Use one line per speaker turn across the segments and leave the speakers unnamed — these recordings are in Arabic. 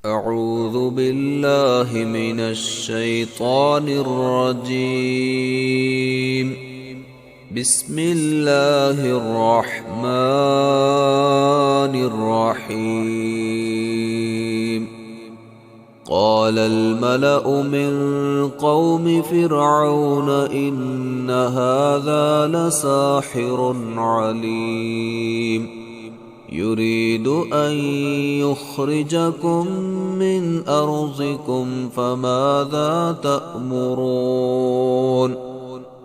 أعوذ بالله من الشيطان الرجيم. بسم الله الرحمن الرحيم. قال الملأ من قوم فرعون إن هذا لساحر عليم يريد أن يخرجكم من أرضكم فماذا تأمرون؟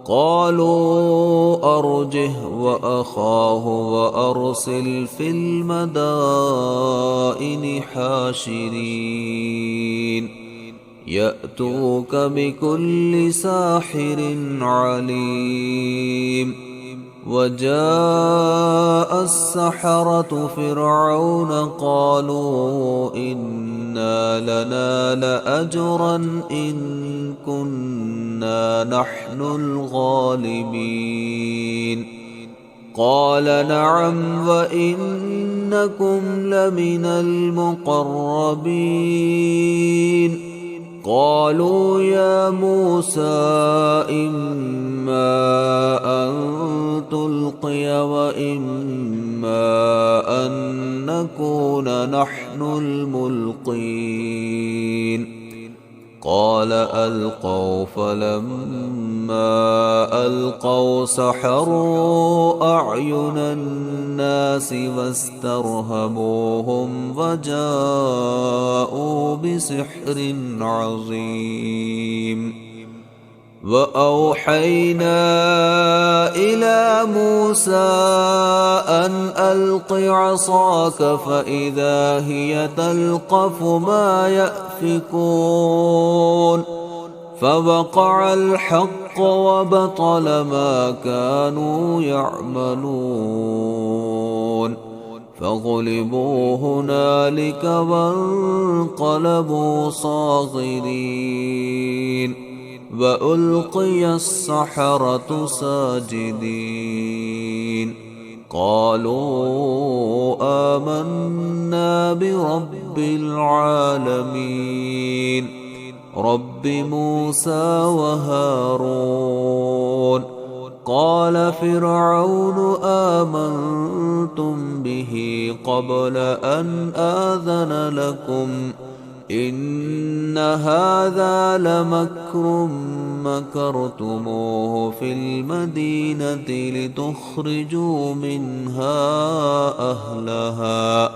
قالوا أرجه وأخاه وأرسل في المدائن حاشرين يأتوك بكل ساحر عليم. وجاء السحرة فرعون قالوا إنا لنا لأجرا إن كنا نحن الغالبين. قال نعم وإنكم لمن المقربين. قالوا يا موسى إما أن تلقي وإما أن نكون نحن الملقين. قال ألقوا فلما ألقوا سحروا أعين الناس واسترهبوهم وجاءوا بسحر عظيم. وأوحينا إلى موسى أن ألق عصاك فإذا هي تلقف ما يأفكون. فوقع الحق وبطل ما كانوا يعملون. فغلبوا هنالك وانقلبوا صاغرين. وألقي السحرة ساجدين. قالوا آمنا برب العالمين رب موسى وهارون. قال فرعون آمنتم به قبل أن آذن لكم إن هذا لمكر مكرتموه في المدينة لتخرجوا منها أهلها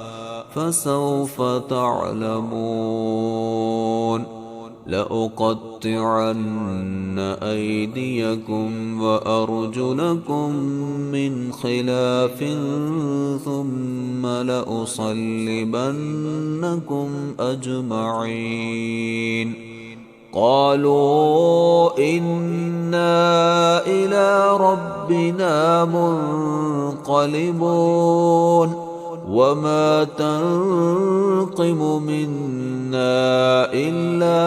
فسوف تعلمون. لأقطعن أيديكم وأرجلكم من خلاف ثم لأصلبنكم أجمعين. قالوا إنا إلى ربنا منقلبون. وما تنقم منا إلا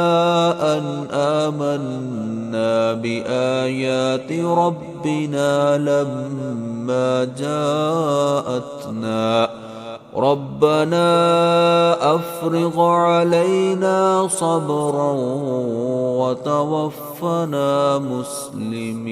أن آمنا بآيات ربنا لما جاءتنا. ربنا أفرغ علينا صبرا وتوفنا مسلمين.